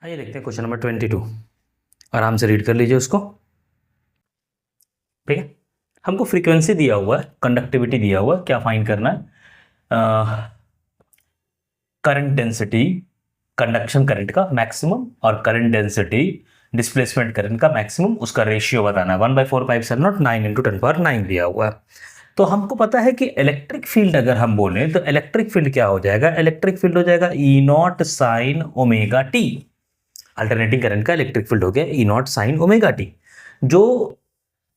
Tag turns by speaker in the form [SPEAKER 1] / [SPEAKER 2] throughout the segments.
[SPEAKER 1] आइए देखते हैं क्वेश्चन नंबर 22। आराम से रीड कर लीजिए उसको। ठीक है, हमको फ्रीक्वेंसी दिया हुआ है, कंडक्टिविटी दिया हुआ है, क्या फाइंड करना है? करंट डेंसिटी, कंडक्शन करंट का मैक्सिमम और करंट डेंसिटी डिस्प्लेसमेंट करंट का मैक्सिमम, उसका रेशियो बताना है। 1/4πε0 9 × 10⁹ दिया हुआ है। तो हमको पता है कि इलेक्ट्रिक फील्ड अगर हम बोले तो इलेक्ट्रिक फील्ड क्या हो जाएगा? इलेक्ट्रिक फील्ड हो जाएगा E0 sin ωt। Alternating current का इलेक्ट्रिक फील्ड हो गया E0 sin ωt। जो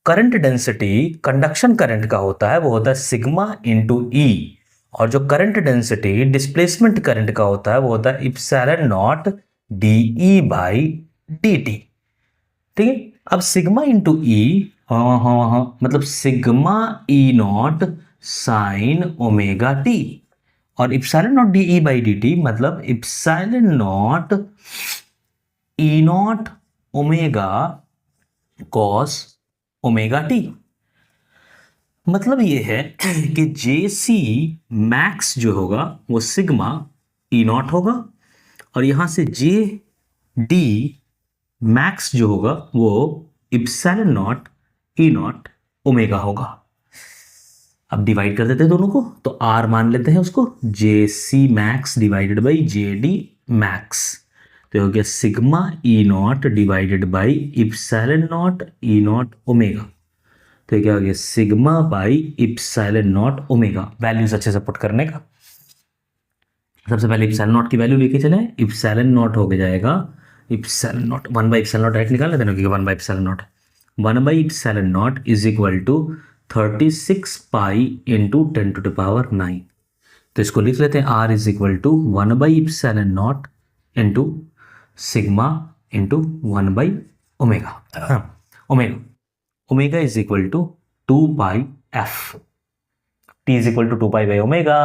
[SPEAKER 1] करंट डेंसिटी कंडक्शन करंट का होता है वो होता है सिग्मा इंटू ई, और जो करंट डेंसिटी डिस्प्लेसमेंट करंट का होता है वो होता है epsilon naught DE by dt। ठीक है, अब सिग्मा इंटू ई, मतलब sigma E0 sine omega t, और epsilon naught DE by dt मतलब epsilon naught E0 omega cos omega t. मतलब ये है कि जे सी मैक्स जो होगा वो सिग्मा E0 होगा, और यहां से जे डी मैक्स जो होगा वो इप्सिलॉन नॉट E0 ओमेगा होगा। अब डिवाइड कर देते हैं दोनों को, तो R मान लेते हैं उसको, J C max divided by J D max, तो हो गया sigma E0 divided by epsilon naught E0 omega. तो क्या हो गया sigma by epsilon naught omega. Values अच्छे से पुट करने का, सबसे पहले इप्सिलॉन नॉट की वैल्यू लेके चले। इप्सिलॉन नॉट हो जाएगा इप्सिलॉन नॉट 1/ε डायरेक्ट निकाल लेते हैं, 1/ε naught 1/ε is equal to 36 pi into 10⁹9। तो इसको लिख लेते हैं R is equal to 1/ε into sigma into 1/ओमेगा। Omega omega is equal to 2πf, t is equal to 2π/ओमेगा,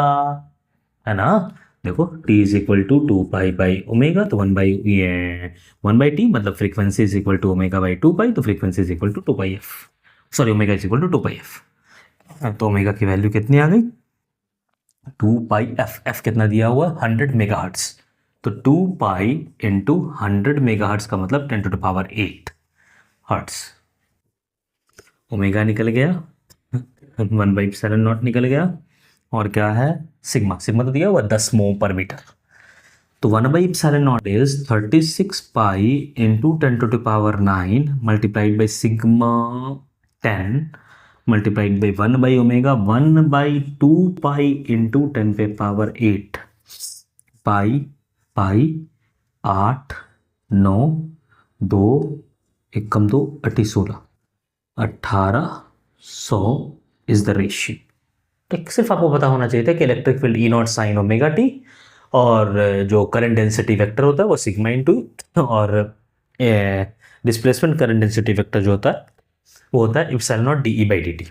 [SPEAKER 1] है ना। देखो t इज इक्वल टू 2π/ओमेगा, तो 1/t मतलब फ्रीक्वेंसी इज इक्वल टू ω/2π, तो frequency is equal to 2πf, sorry omega is equal to 2πf। तो ओमेगा की वैल्यू कितनी आ गई? 2πf। f कितना दिया हुआ? 100 मेगाहर्ट्ज, तो 2π इंटू 100 मेगाहर्ट्ज का मतलब 10⁸8 हर्ट्ज। ओमेगा निकल गया, 1/ε0 निकल गया, और क्या है सिग्मा, सिग्मा तो दिया हुआ 10 mho per मीटर। तो 1/ε0 is 36 pi into 10⁹9 multiplied by sigma 10 multiplied by 1/ओमेगा 1/2π इंटू 10⁸8 पाई पाई 8 9 2 1 कम 2 8 16 1800 इज द रेशियो। तो सिर्फ आपको पता होना चाहिए था कि electric field E0 sine omega t, और जो करंट डेंसिटी वेक्टर होता है वो सिग्मा इंटू, और डिस्प्लेसमेंट करंट डेंसिटी वेक्टर जो होता है वो होता है epsilon naught DE by dt।